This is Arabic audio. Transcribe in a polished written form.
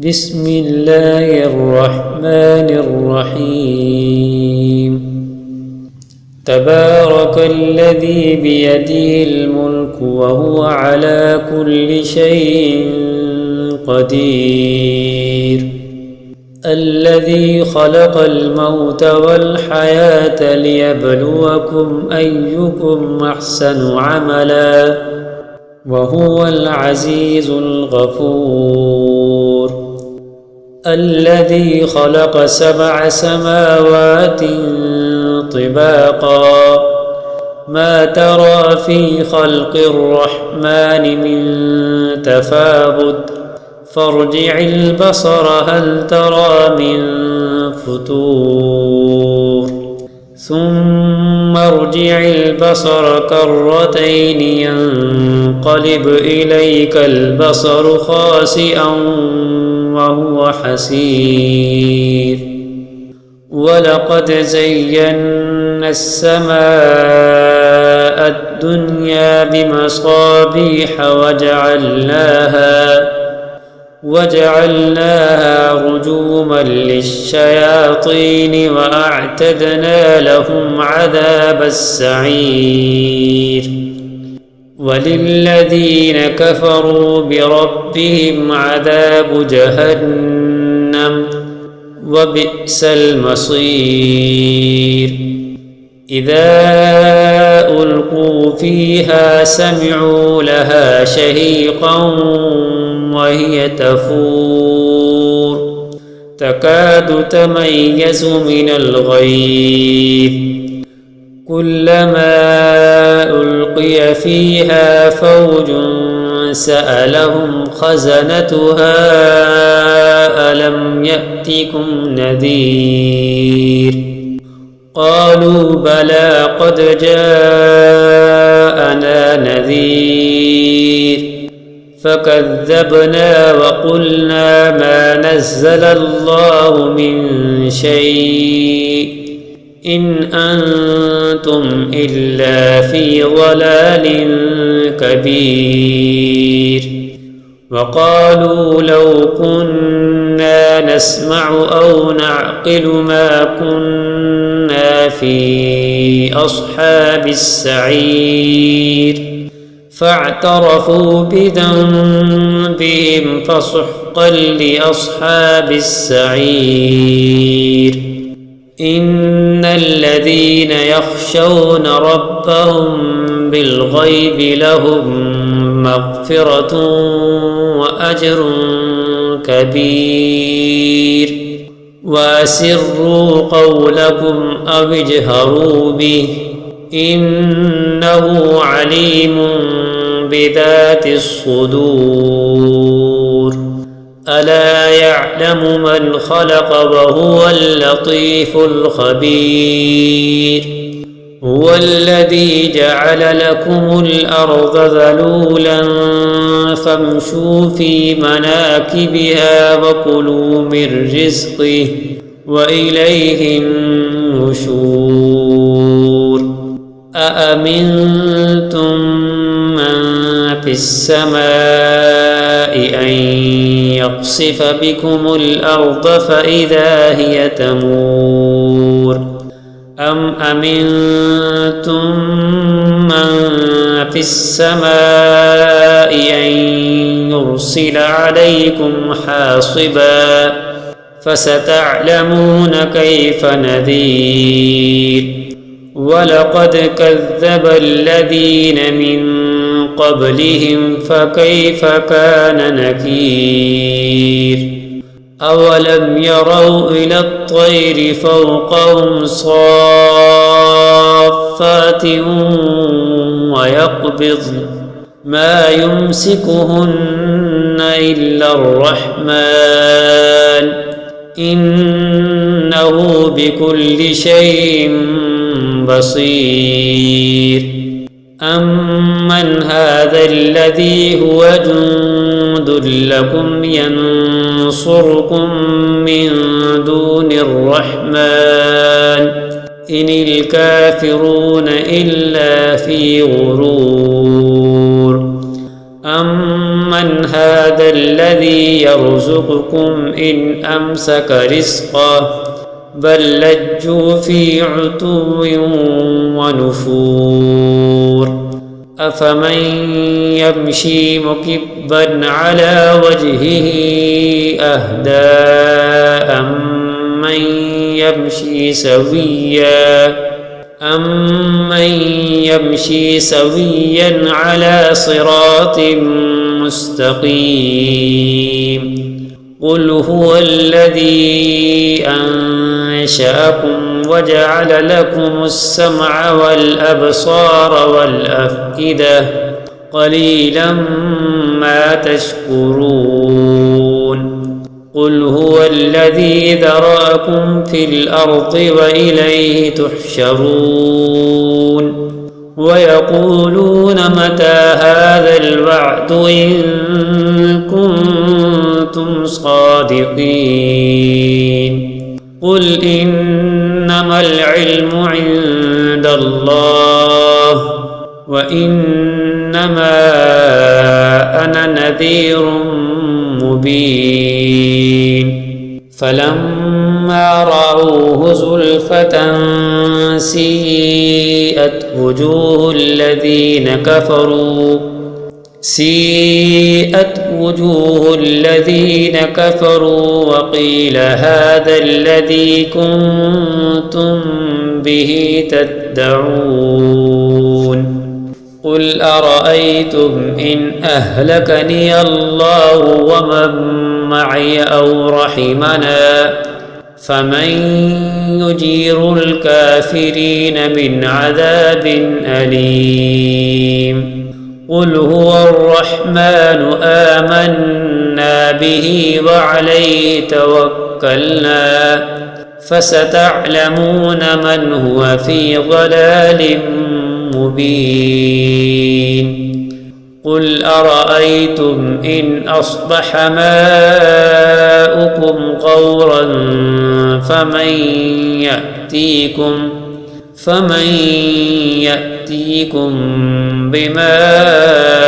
بسم الله الرحمن الرحيم تبارك الذي بيده الملك وهو على كل شيء قدير الذي خلق الموت والحياة ليبلوكم أيكم أحسن عملا وهو العزيز الغفور الذي خلق 7 سماوات طباقا ما ترى في خلق الرحمن من تفاوت فارجع البصر هل ترى من فتور ثم ارجع البصر كرتين ينقلب إليك البصر خاسئا وهو حسير ولقد زينا السماء الدنيا بمصابيح وجعلناها رجوما للشياطين وأعتدنا لهم عذاب السعير وللذين كفروا بربهم عذاب جهنم وبئس المصير إذا ألقوا فيها سمعوا لها شهيقا وهي تفور تكاد تميز من الغيظ كلما ألقي فيها فوج سألهم خزنتها ألم يأتكم نذير قالوا بلى قد جاءنا نذير فكذبنا وقلنا ما نزل الله من شيء إن أنتم إلا في ضلال كبير وقالوا لو كنا نسمع أو نعقل ما كنا في أصحاب السعير فاعترفوا بذنبهم فسحقا لأصحاب السعير إن الذين يخشون ربهم بالغيب لهم مغفرة وأجر كبير وأسروا قولكم أو اجهروا به إنه عليم بذات الصدور ألا يعلم من خلق وهو اللطيف الخبير هو الذي جعل لكم الأرض ذلولا فامشوا في مناكبها وكلوا من رزقه وإليه النشور أأمنتم من في السماء أن يقصف بكم الأرض فإذا هي تمور أم أمنتم من في السماء أن يرسل عليكم حاصبا فستعلمون كيف نذير ولقد كذب الذين من قبلهم فكيف كان نكير أولم يروا إلى الطير فوقهم صافات ويقبضن ما يمسكهن إلا الرحمن إنه بكل شيء بصير أمن هذا الذي هو جند لكم ينصركم من دون الرحمن إن الكافرون إلا في غرور أمن أمن هذا الذي يرزقكم إن أمسك رزقه بل لجوا في عتو ونفور أفمن يمشي مكبا على وجهه أهدى أمن يمشي سويا على صراط مستقيم قل هو الذي أنشأكم وجعل لكم السمع والأبصار والأفئدة قليلا ما تشكرون قل هو الذي ذرأكم في الأرض وإليه تحشرون ويقولون متى هذا الوعد إن كنتم صادقين قل إنما العلم عند الله وإنما أنا نذير مبين فلما رأوه زلفة سيئت وجوه الذين كفروا وقيل هذا الذي كنتم به تدعون قل أرأيتم إن أهلكني الله ومن معي أو رحمنا فمن يجير الكافرين من عذاب أليم قل هو الرحمن آمنا به وعليه توكلنا فستعلمون من هو في ضلال مبين قل أرأيتم إن أصبح ماؤكم غورا فمن يأتيكم بماء